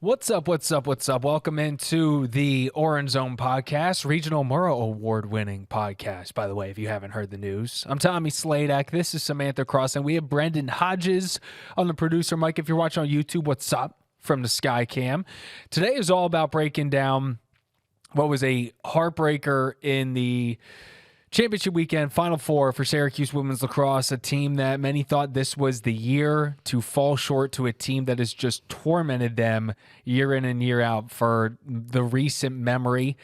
What's up? What's up? What's up? Welcome into the Orange Zone podcast, Regional Murrow Award-winning podcast, by the way, if you haven't heard the news. I'm Tommy Sladek. This is Samantha Croston. We have Brendon Hodges on the producer mic. If you're watching on YouTube, what's up from the Sky Cam? Today is all about breaking down what was a heartbreaker in the championship weekend, Final Four for Syracuse women's lacrosse, a team that many thought this was the year to fall short to a team that has just tormented them year in and year out for the recent memory,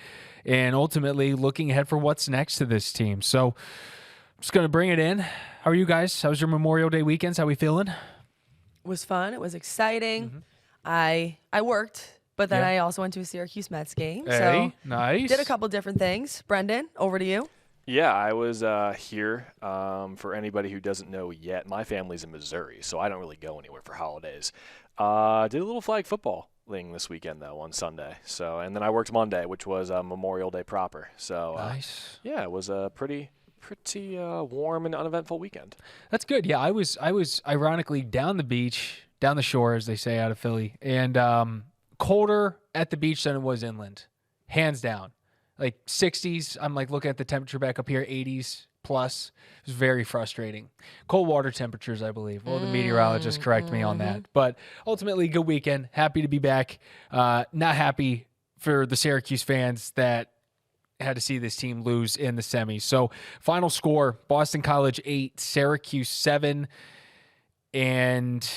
and ultimately looking ahead for what's next to this team. So I'm just going to bring it in. How are you guys? How was your Memorial Day weekends? How we feeling? It was fun. It was exciting. I worked, but then I also went to a Syracuse Mets game. Hey, so nice. did a couple different things. Brendon, over to you. Yeah, I was here. For anybody who doesn't know yet, my family's in Missouri, so I don't really go anywhere for holidays. Did a little flag football thing this weekend, though, on Sunday. So, and then I worked Monday, which was Memorial Day proper. So, Nice. Yeah, it was a pretty warm and uneventful weekend. That's good. Yeah, I was ironically down the shore, as they say out of Philly, and colder at the beach than it was inland, hands down. Like 60s, I'm like looking at the temperature back up here, 80s plus. It was very frustrating. Cold water temperatures, I believe. Well, the meteorologist correct me on that. But ultimately, good weekend. Happy to be back. Not happy for the Syracuse fans that had to see this team lose in the semis. So final score, Boston College 8, Syracuse 7. And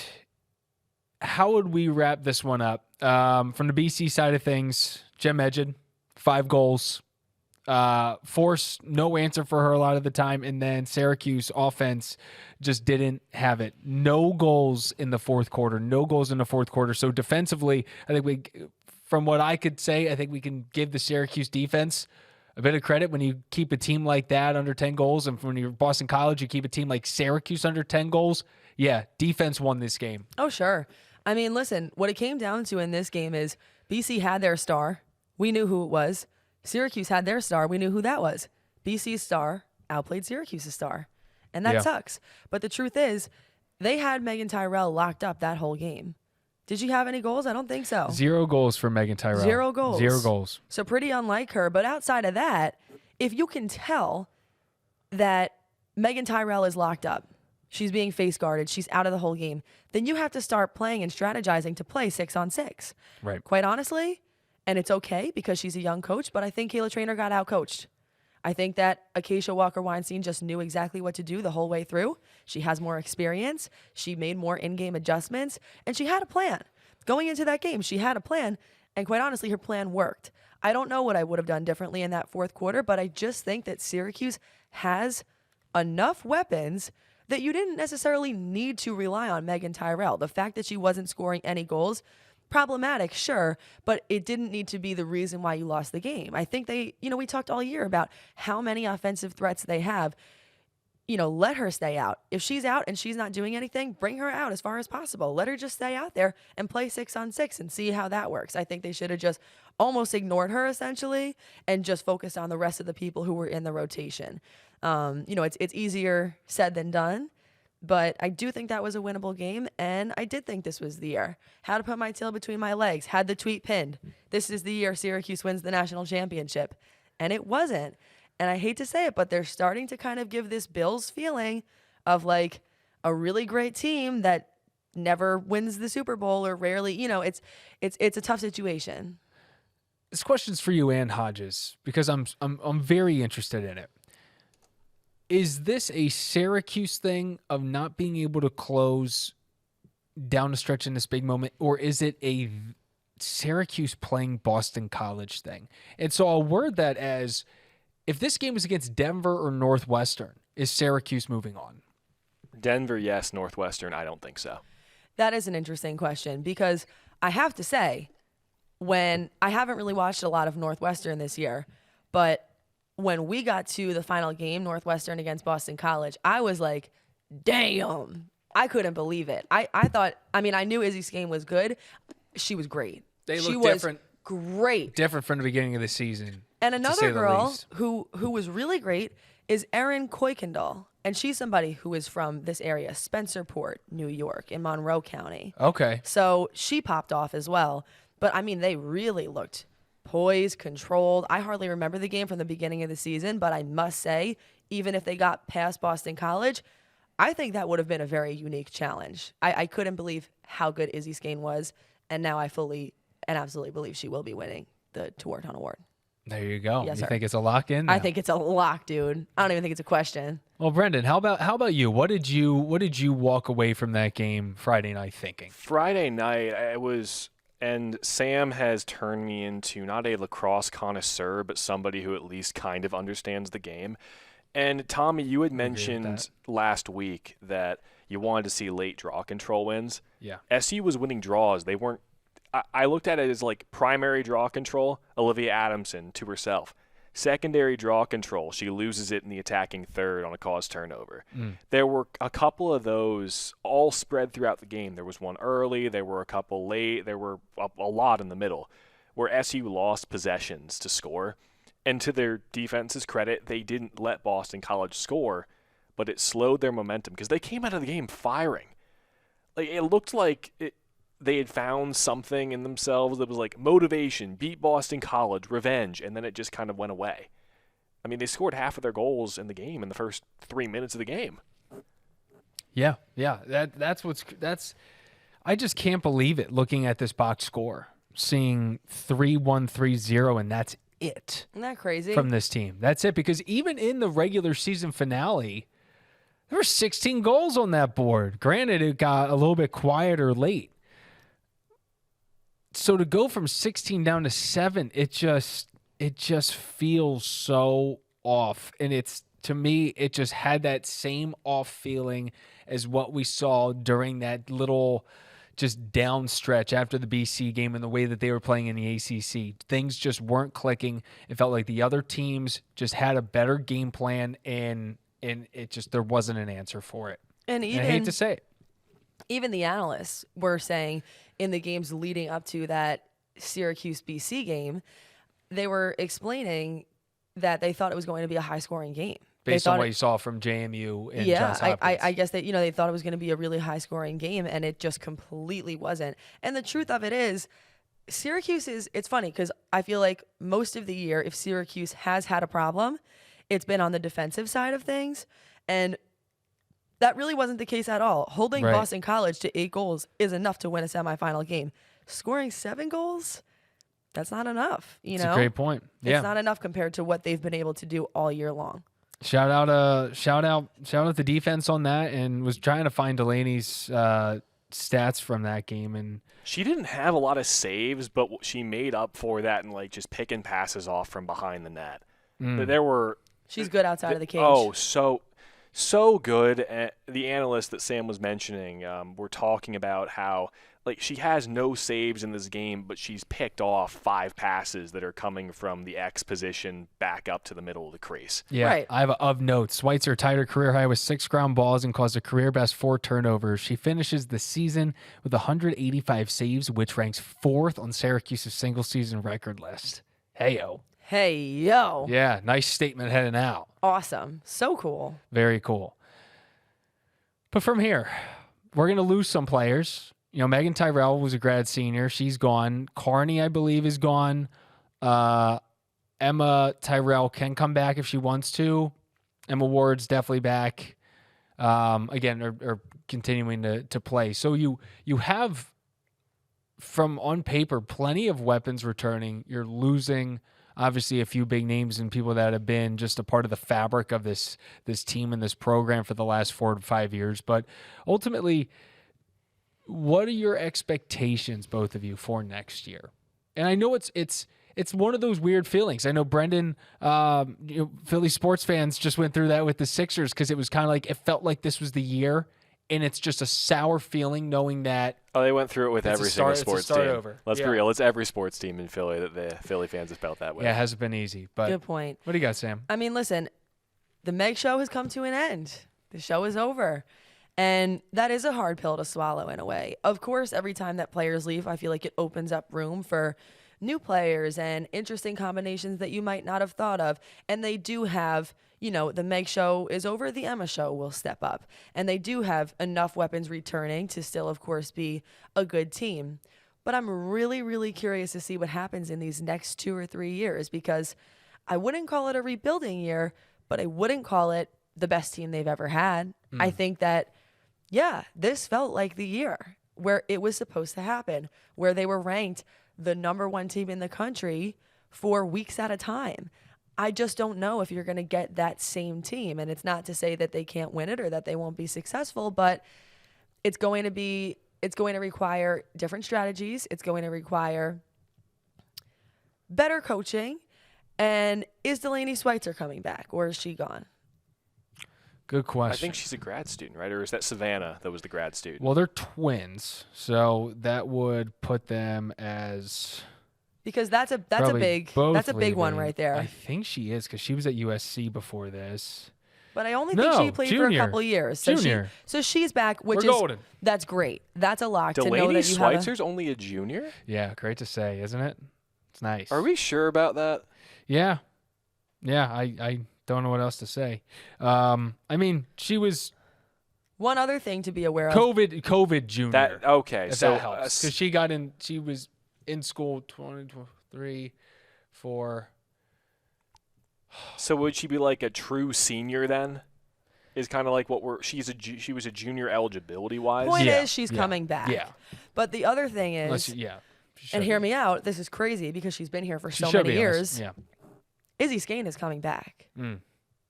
how would we wrap this one up? From the BC side of things, Jem Edged, 5 goals, force no answer for her a lot of the time, and then Syracuse offense just didn't have it. No goals in the fourth quarter. So defensively, I think from what I could say, I think we can give the Syracuse defense a bit of credit when you keep a team like that under 10 goals, and when you're Boston College, you keep a team like Syracuse under 10 goals. Yeah, defense won this game. Oh, sure. I mean, listen, what it came down to in this game is BC had their star. We knew who it was. Syracuse had their star. We knew who that was. BC's star outplayed Syracuse's star. And that sucks. But the truth is, they had Megan Tyrell locked up that whole game. Did she have any goals? I don't think so. 0 goals for Megan Tyrell. 0 goals. 0 goals. So pretty unlike her. But outside of that, if you can tell that Megan Tyrell is locked up, she's being face guarded, she's out of the whole game, then you have to start playing and strategizing to play 6-on-6. Right. Quite honestly, and it's okay because she's a young coach, but I think Kayla Traynor got outcoached. I think that Acacia Walker-Weinstein just knew exactly what to do the whole way through. She has more experience. She made more in-game adjustments, and she had a plan. Going into that game, she had a plan, and quite honestly, her plan worked. I don't know what I would have done differently in that fourth quarter, but I just think that Syracuse has enough weapons that you didn't necessarily need to rely on Megan Tyrell. The fact that she wasn't scoring any goals, problematic, sure, but it didn't need to be the reason why you lost the game. I think we talked all year about how many offensive threats they have. Let her stay out. If she's out and she's not doing anything, bring her out as far as possible. Let her just stay out there and play 6-on-6 and see how that works. I think they should have just almost ignored her essentially and just focused on the rest of the people who were in the rotation. It's easier said than done. But I do think that was a winnable game, and I did think this was the year. How to put my tail between my legs. Had the tweet pinned. This is the year Syracuse wins the national championship. And it wasn't. And I hate to say it, but they're starting to kind of give this Bills feeling of like a really great team that never wins the Super Bowl or rarely, it's a tough situation. This question's for you and Hodges because I'm very interested in it. Is this a Syracuse thing of not being able to close down the stretch in this big moment, or is it a Syracuse playing Boston College thing? And so I'll word that as, if this game was against Denver or Northwestern, is Syracuse moving on? Denver, yes. Northwestern, I don't think so. That is an interesting question because I have to say, when I haven't really watched a lot of Northwestern this year, but when we got to the final game, Northwestern against Boston College, I was like, damn. I couldn't believe it. I knew Izzy Skane was good. She was great. She looked different. Great. Different from the beginning of the season. And another girl who was really great is Erin Kuykendall. And she's somebody who is from this area, Spencerport, New York, in Monroe County. Okay. So she popped off as well. But, I mean, they really looked poised, controlled. I hardly remember the game from the beginning of the season, but I must say, even if they got past Boston College, I think that would have been a very unique challenge. I couldn't believe how good Izzy Skane was, and now I fully and absolutely believe she will be winning the Tewaaraton Award. There you go. Yes, you sir. think it's a lock in? I think it's a lock, dude. I don't even think it's a question. Well, Brendon, how about you? What did you walk away from that game Friday night thinking? Friday night, and Sam has turned me into not a lacrosse connoisseur, but somebody who at least kind of understands the game. And Tommy, you had mentioned last week that you wanted to see late draw control wins. Yeah. SU was winning draws. They weren't. I looked at it as like primary draw control, Olivia Adamson to herself. Secondary draw control, she loses it in the attacking third on a caused turnover. There were a couple of those all spread throughout the game. There was one early, there were a couple late, there were a lot in the middle where SU lost possessions to score. And to their defense's credit, they didn't let Boston College score, but it slowed their momentum because they came out of the game firing. Like it looked like they had found something in themselves that was like motivation, beat Boston College, revenge, and then it just kind of went away. I mean, they scored half of their goals in the game in the first 3 minutes of the game. Yeah. That's I just can't believe it looking at this box score, seeing 3-1, 3-0, and that's it. Isn't that crazy? From this team. That's it, because even in the regular season finale, there were 16 goals on that board. Granted, it got a little bit quieter late. So to go from 16 down to 7, it just feels so off. And to me, it just had that same off feeling as what we saw during that little just down stretch after the BC game and the way that they were playing in the ACC. Things just weren't clicking. It felt like the other teams just had a better game plan, and it just, there wasn't an answer for it. And I hate to say it. Even the analysts were saying in the games leading up to that Syracuse BC game, they were explaining that they thought it was going to be a high-scoring game. Based on what you saw from JMU and Johns Hopkins. I guess that they thought it was going to be a really high-scoring game, and it just completely wasn't. And the truth of it is, Syracuse it's funny because I feel like most of the year, if Syracuse has had a problem, it's been on the defensive side of things, and that really wasn't the case at all. Holding Boston College to 8 goals is enough to win a semifinal game. Scoring 7 goals, that's not enough. That's a great point. It's not enough compared to what they've been able to do all year long. Shout out the defense on that, and was trying to find Delaney's stats from that game, and she didn't have a lot of saves, but she made up for that and like just picking passes off from behind the net. She's good outside of the cage. Oh, so good. The analyst that Sam was mentioning, were talking about how like she has no saves in this game, but she's picked off 5 passes that are coming from the X position back up to the middle of the crease. Yeah, right. I have of note. Schweitzer tied her career high with 6 ground balls and caused a career best 4 turnovers. She finishes the season with 185 saves, which ranks 4th on Syracuse's single season record list. Hey-yo. Yeah, nice statement heading out. Awesome. So cool. Very cool. But from here, we're going to lose some players. Megan Tyrell was a grad senior. She's gone. Carney, I believe, is gone. Emma Tyrell can come back if she wants to. Emma Ward's definitely back. Again, are continuing to play. So you have, from on paper, plenty of weapons returning. You're losing, obviously, a few big names and people that have been just a part of the fabric of this team and this program for the last 4 to 5 years. But ultimately, what are your expectations, both of you, for next year? And I know it's one of those weird feelings. I know Brendon, Philly sports fans just went through that with the Sixers because it was kind of like, it felt like this was the year, and it's just a sour feeling knowing that. Oh, they went through it with every single sports team. Over. Let's be real. It's every sports team in Philly that the Philly fans have felt that way. Yeah, it hasn't been easy. But good point. What do you got, Sam? I mean, listen, the Meg show has come to an end. The show is over. And that is a hard pill to swallow in a way. Of course, every time that players leave, I feel like it opens up room for new players and interesting combinations that you might not have thought of. And they do have, the Meg show is over, the Emma show will step up. And they do have enough weapons returning to still, of course, be a good team. But I'm really, really curious to see what happens in these next 2 or 3 years, because I wouldn't call it a rebuilding year, but I wouldn't call it the best team they've ever had. I think that, yeah, this felt like the year where it was supposed to happen, where they were ranked the #1 team in the country for weeks at a time. I just don't know if you're going to get that same team. And it's not to say that they can't win it or that they won't be successful, but it's going to require different strategies. It's going to require better coaching. And is Delaney Schweitzer coming back, or is she gone? Good question. I think she's a grad student, right? Or is that Savannah that was the grad student? Well, they're twins, so that would put them as Because that's a probably big both one leaving. right there. I think she is, because she was at USC before this. But I only think she played for a couple years. So Junior. So she's back, which We're is golden. That's great. That's a lock to know Delaney that you have Schweitzer's only a junior? Yeah, great to say, isn't it? It's nice. Are we sure about that? Yeah. Yeah, I don't know what else to say. I mean, she was one other thing to be aware of. COVID junior. That okay, if so that helps. Because she was in school 23, 4. So would she be like a true senior then? Is kind of like what she was a junior eligibility wise. Point Yeah, is, she's yeah, coming back. yeah. But the other thing is, Unless, yeah. and hear me out, this is crazy because she's been here for She so should many be, honest. years. Yeah. Izzy Skane is coming back. Mm.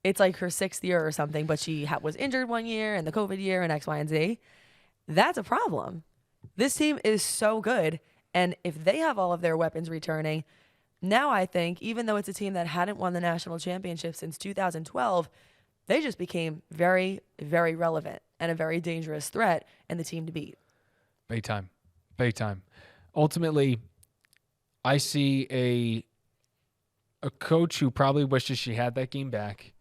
It's like her 6th year or something, but she was injured 1 year and the COVID year and X, Y, and Z. That's a problem. This team is so good. And if they have all of their weapons returning, now I think, even though it's a team that hadn't won the national championship since 2012, they just became very, very relevant and a very dangerous threat and the team to beat. Big time. Big time. Ultimately, I see a coach who probably wishes she had that game back,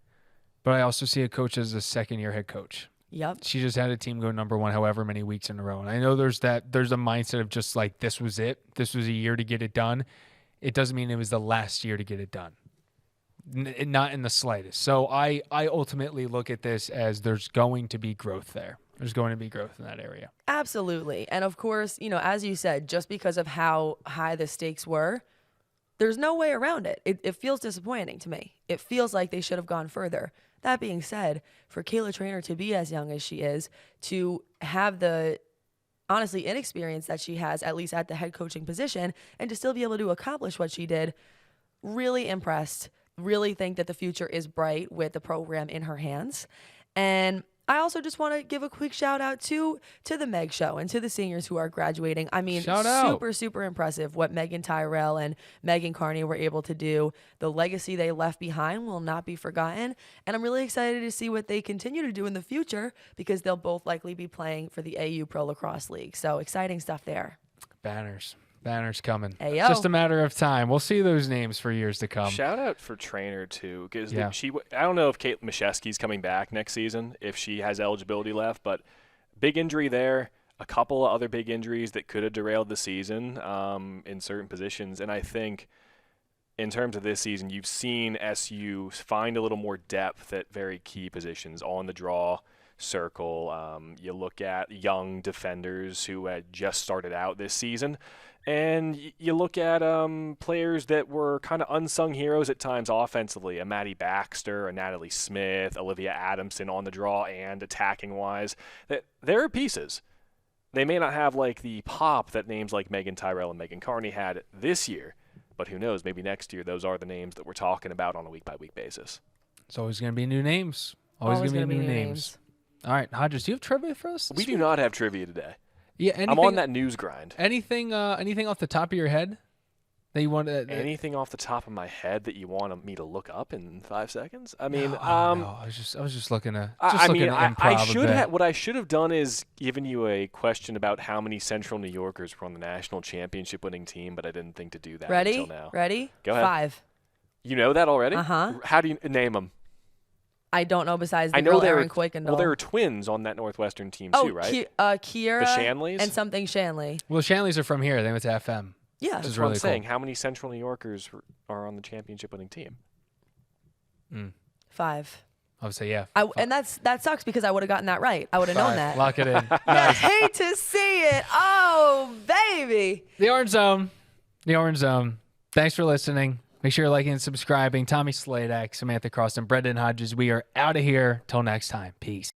but I also see a coach as a second-year head coach. Yep. She just had a team go #1 however many weeks in a row. And I know there's a mindset of just like, this was it. This was a year to get it done. It doesn't mean it was the last year to get it done. Not in the slightest. So I ultimately look at this as there's going to be growth there. There's going to be growth in that area. Absolutely. And of course, as you said, just because of how high the stakes were, there's no way around it. It feels disappointing to me. It feels like they should have gone further. That being said, for Kayla Trainer to be as young as she is, to have the honestly inexperience that she has, at least at the head coaching position, and to still be able to accomplish what she did, really impressed. Really think that the future is bright with the program in her hands. And I also just want to give a quick shout out to the Meg Show and to the seniors who are graduating. I mean, Shout out. super, super impressive what Megan Tyrell and Megan Carney were able to do. The legacy they left behind will not be forgotten. And I'm really excited to see what they continue to do in the future, because they'll both likely be playing for the AU Pro Lacrosse League. So exciting stuff there. Banners coming. Ayo. It's just a matter of time. We'll see those names for years to come. Shout out for Trainer too, because Yeah. I don't know if Kate Mashesky's coming back next season, if she has eligibility left, but big injury there. A couple of other big injuries that could have derailed the season in certain positions, and I think in terms of this season, you've seen SU find a little more depth at very key positions on the draw circle. You look at young defenders who had just started out this season. And you look at players that were kind of unsung heroes at times offensively, a Maddie Baxter, a Natalie Smith, Olivia Adamson on the draw and attacking-wise. There are pieces. They may not have like the pop that names like Megan Tyrell and Megan Carney had this year, but who knows, maybe next year those are the names that we're talking about on a week-by-week basis. It's always going to be new names. Always going to be new names. All right, Hodges, do you have trivia for us? We do not have trivia today. Yeah, I'm on that news grind. Anything off the top of your head that you want to? Anything off the top of my head that you want me to look up in 5 seconds? I mean, no, I was just looking to. I should have. What I should have done is given you a question about how many Central New Yorkers were on the national championship-winning team, but I didn't think to do that until now. Ready? Go ahead. 5. You know that already? Uh-huh. How do you name them? I don't know besides the girl Erin Kuykendall. Well, there were twins on that Northwestern team too, right? Kiera the Shanleys and something Shanley. Well, Shanleys are from here. They went to FM. Yeah, that's is what really I'm saying. cool. How many Central New Yorkers are on the championship-winning team? 5. I would say yeah. And that sucks because I would have gotten that right. I would have known that. Lock it in. I hate to see it. Oh, baby. baby. The Orange Zone. The Orange Zone. Thanks for listening. Make sure you're liking and subscribing. Tommy Sladek, Samantha Croston, Brendon, Hodges. We are out of here. Till next time. Peace.